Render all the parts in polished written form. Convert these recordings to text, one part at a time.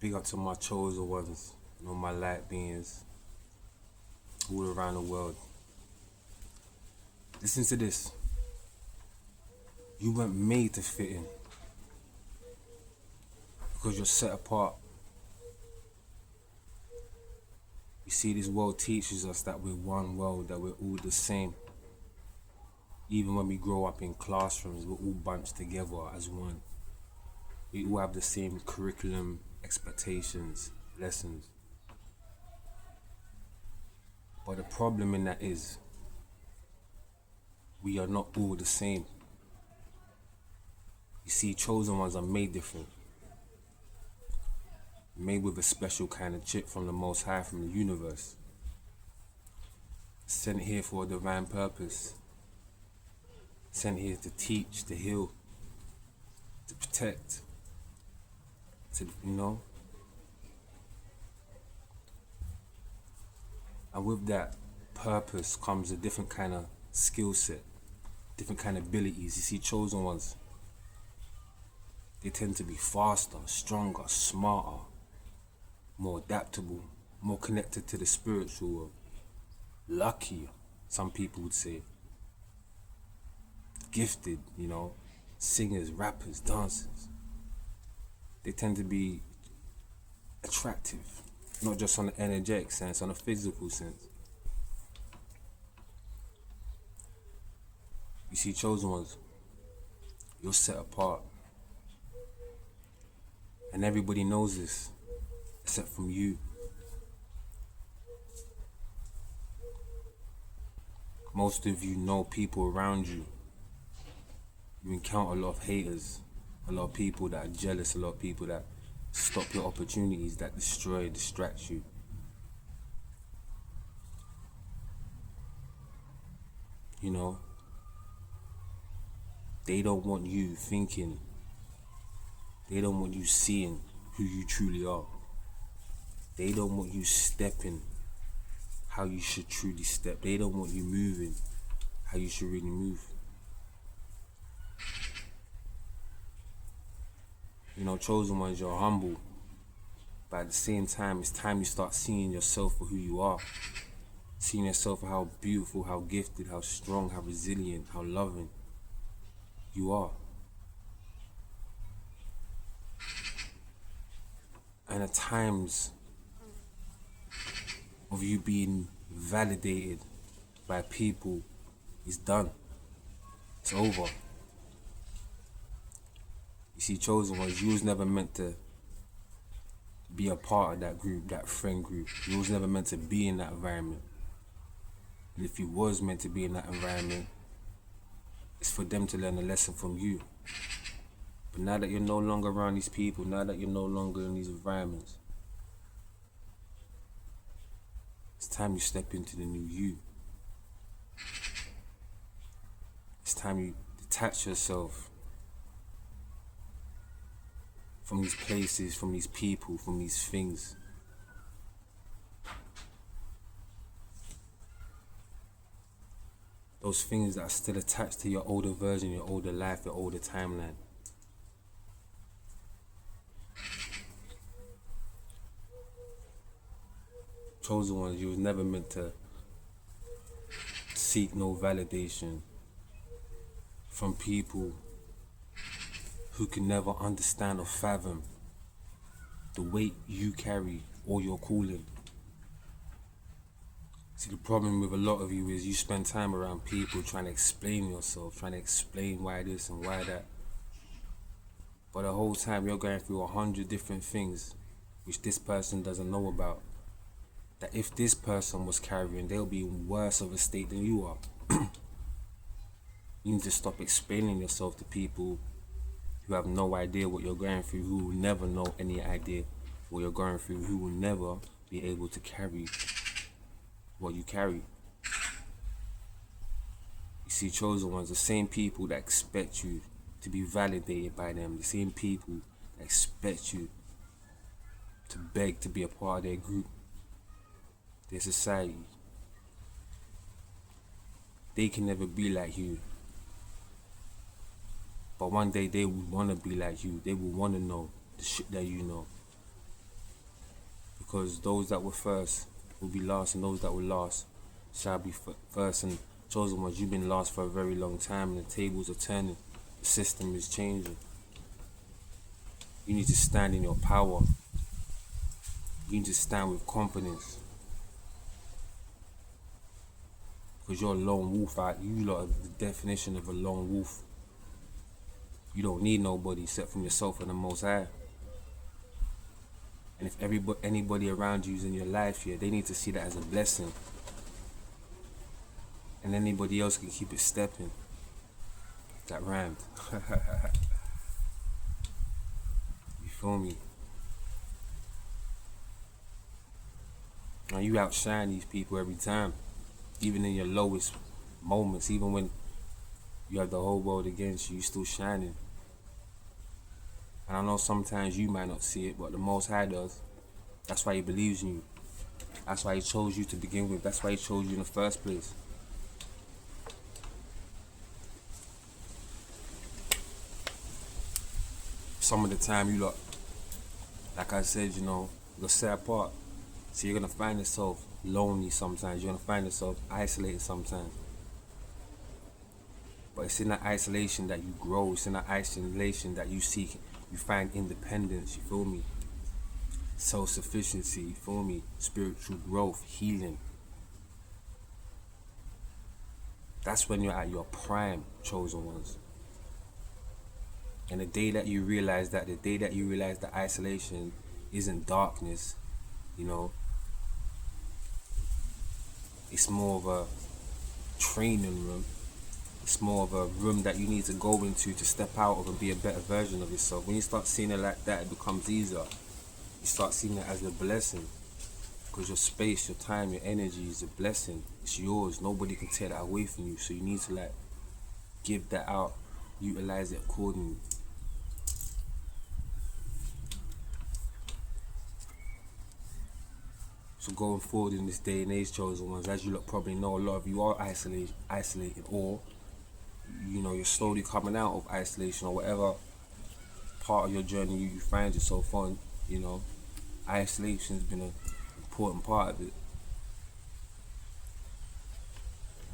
Big up to my chosen ones, my light beings all around the world. Listen to this. You weren't made to fit in because you're set apart. You see, this world teaches us that we're one world, that we're all the same. Even when we grow up in classrooms, we're all bunched together as one. We all have the same curriculum, expectations, lessons. But the problem in that is, we are not all the same. You see, chosen ones are made different. Made with a special kind of chip from the Most High, from the universe. Sent here for a divine purpose. Sent here to teach, to heal, to protect, And with that purpose comes a different kind of skill set, different kind of abilities. You see, chosen ones, they tend to be faster, stronger, smarter, more adaptable, more connected to the spiritual world. Lucky, some people would say. Gifted, singers, rappers, dancers. They tend to be attractive, not just on the energetic sense, on a physical sense. You see, chosen ones, you're set apart. And everybody knows this, except from you. Most of you know people around you. You encounter a lot of haters, a lot of people that are jealous, a lot of people that stop your opportunities, that destroy, distract you. They don't want you thinking. They don't want you seeing who you truly are. They don't want you stepping how you should truly step. They don't want you moving how you should really move. Chosen ones, you're humble. But at the same time, it's time you start seeing yourself for who you are. Seeing yourself for how beautiful, how gifted, how strong, how resilient, how loving you are. And at times of you being validated by people, it's done. It's over. You see, chosen ones, you was never meant to be a part of that group, that friend group. You was never meant to be in that environment. And if you was meant to be in that environment, it's for them to learn a lesson from you. But now that you're no longer around these people, now that you're no longer in these environments, it's time you step into the new you. It's time you detach yourself from these places, from these people, from these things. Those things that are still attached to your older version, your older life, your older timeline. Chosen ones, you was never meant to seek no validation from people who can never understand or fathom the weight you carry or your calling. See, the problem with a lot of you is you spend time around people trying to explain yourself, trying to explain why this and why that. But the whole time you're going through 100 different things which this person doesn't know about. That if this person was carrying, they'll be in worse of a state than you are. You need to stop explaining yourself to people who have no idea what you're going through, who will never know any idea what you're going through, who will never be able to carry what you carry. You see, chosen ones, the same people that expect you to be validated by them, the same people that expect you to beg to be a part of their group, their society. They can never be like you. But one day they will want to be like you. They will want to know the shit that you know. Because those that were first will be last, and those that will last shall be first. And chosen ones, you've been lost for a very long time, and the tables are turning. The system is changing. You need to stand in your power. You need to stand with confidence. Because you're a lone wolf out. You lot are the definition of a lone wolf. You don't need nobody except from yourself and the Most High. And if anybody around you is in your life here, they need to see that as a blessing. And anybody else can keep it stepping. That rhymed. You feel me? Now you outshine these people every time. Even in your lowest moments, even when you have the whole world against you, you're still shining. And I know sometimes you might not see it, but the Most High does. That's why He believes in you. That's why He chose you to begin with. That's why He chose you in the first place. Some of the time you lot, like I said, you're set apart. So you're gonna find yourself lonely sometimes. You're gonna find yourself isolated sometimes. But it's in that isolation that you grow. It's in that isolation that you seek. You find independence, you feel me? Self-sufficiency, you feel me? Spiritual growth, healing. That's when you're at your prime, chosen ones. And the day that you realize that, the day that you realize that isolation isn't darkness, it's more of a training room. It's more of a room that you need to go into to step out of and be a better version of yourself. When you start seeing it like that, it becomes easier. You start seeing it as a blessing. Because your space, your time, your energy is a blessing. It's yours. Nobody can take that away from you. So you need to give that out. Utilize it accordingly. So going forward in this day and age, chosen ones, as you lot probably know, a lot of you are isolated, or you're slowly coming out of isolation, or whatever part of your journey you find yourself on. Isolation's been an important part of it.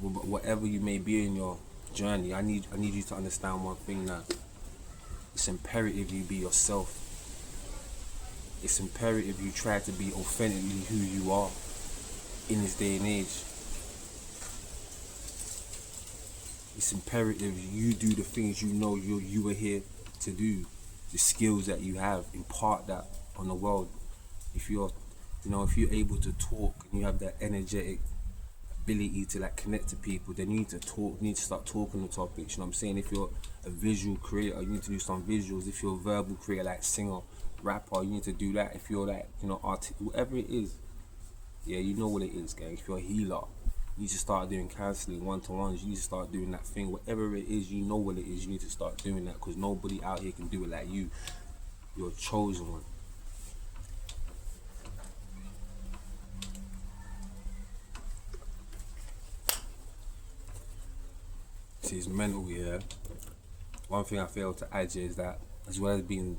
But whatever you may be in your journey, I need you to understand one thing now. It's imperative you be yourself. It's imperative you try to be authentically who you are in this day and age. It's imperative you do the things you are here to do. The skills that you have, impart that on the world. If you're able to talk and you have that energetic ability to connect to people, then you need to talk. You need to start talking the topics. You know what I'm saying? If you're a visual creator, you need to do some visuals. If you're a verbal creator, like singer, rapper, you need to do that. If you're whatever it is, yeah, you know what it is, gang. If you're a healer, you need to start doing counseling, one-to-ones. You need to start doing that thing. Whatever it is, you know what it is. You need to start doing that, because nobody out here can do it like you. You're a chosen one. See, it's mental here. One thing I failed to add here is that, as well as being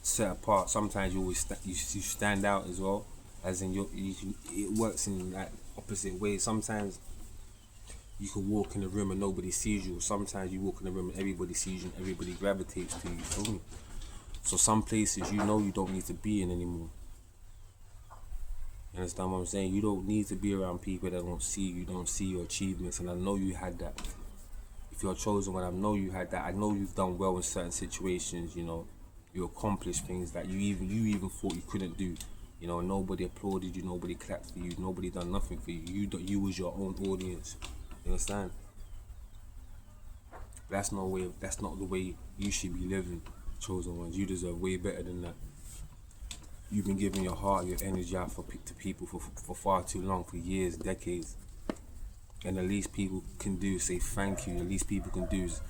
set apart, sometimes you always you stand out as well, as in it works in opposite ways. Sometimes you can walk in the room and nobody sees you. Sometimes you walk in the room and everybody sees you and everybody gravitates to you. Feel me? So some places you don't need to be in anymore. You understand what I'm saying? You don't need to be around people that don't see you, don't see your achievements. And I know you had that. If you're chosen one, I know you had that. I know you've done well in certain situations. You accomplished things that you even thought you couldn't do. Nobody applauded you, nobody clapped for you, nobody done nothing for you. You was your own audience. You understand? That's not the way you should be living, chosen ones. You deserve way better than that. You've been giving your heart, your energy out to people for far too long, for years, decades. And the least people can do is say thank you. The least people can do is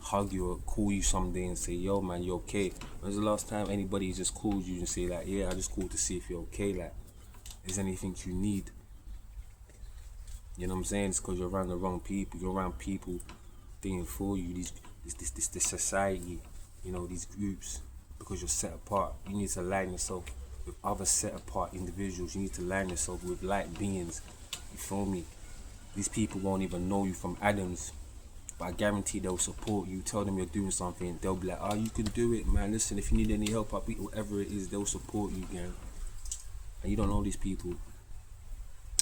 hug you or call you someday and say, yo man, you okay? When's the last time anybody just called you and say yeah, I just called to see if you're okay, is anything you need? You know what I'm saying? It's because you're around the wrong people. You're around people thinking for you, this society, these groups, because you're set apart. You need to align yourself with other set apart individuals. You need to align yourself with like beings. You feel me? These people won't even know you from Adams, but I guarantee they'll support you. Tell them you're doing something, they'll be like, oh, you can do it, man. Listen, if you need any help, I'll be whatever it is, they'll support you, gang. And you don't know these people.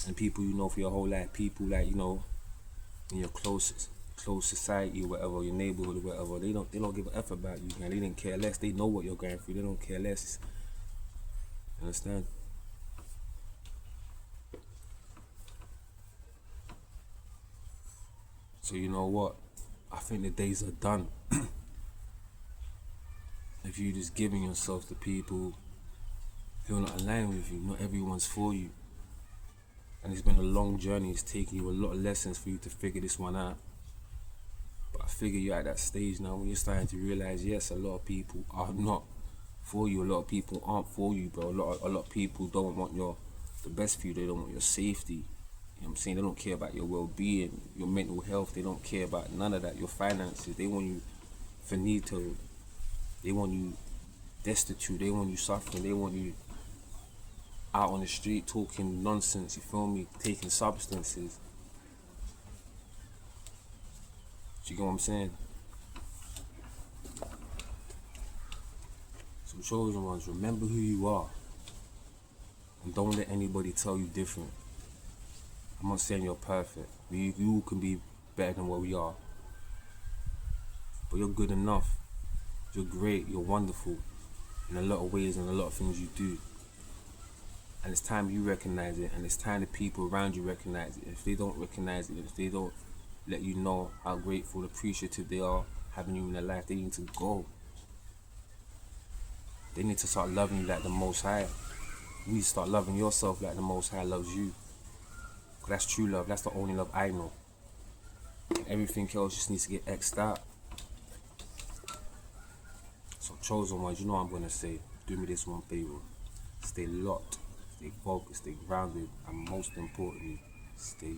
And people you know for your whole life, people like, you know, in your close society or whatever, your neighborhood or whatever, they don't give a F about you, man. They didn't care less. They know what you're going through. They don't care less. You understand? So you know what? I think the days are done. If you just giving yourself to people who are not aligned with you, not everyone's for you. And it's been a long journey. It's taken you a lot of lessons for you to figure this one out. But I figure you're at that stage now when you're starting to realize, yes, a lot of people are not for you. A lot of people aren't for you, bro. A lot of people don't want the best for you. They don't want your safety. You know what I'm saying? They don't care about your well-being, your mental health. They don't care about none of that. Your finances. They want you finito. They want you destitute. They want you suffering. They want you out on the street talking nonsense, you feel me? Taking substances. Do you get what I'm saying? So chosen ones, remember who you are. And don't let anybody tell you different. I'm not saying you're perfect. You can be better than what we are. But you're good enough. You're great, you're wonderful. In a lot of ways and a lot of things you do. And it's time you recognize it, and it's time the people around you recognize it. If they don't recognize it, if they don't let you know how grateful, appreciative they are having you in their life, they need to go. They need to start loving you like the Most High. You need to start loving yourself like the Most High loves you. Because that's true love, that's the only love I know. And everything else just needs to get X'd out. So chosen ones, you know what I'm going to say. Do me this one favor. Stay locked. Stay focused, stay grounded, and most importantly, stay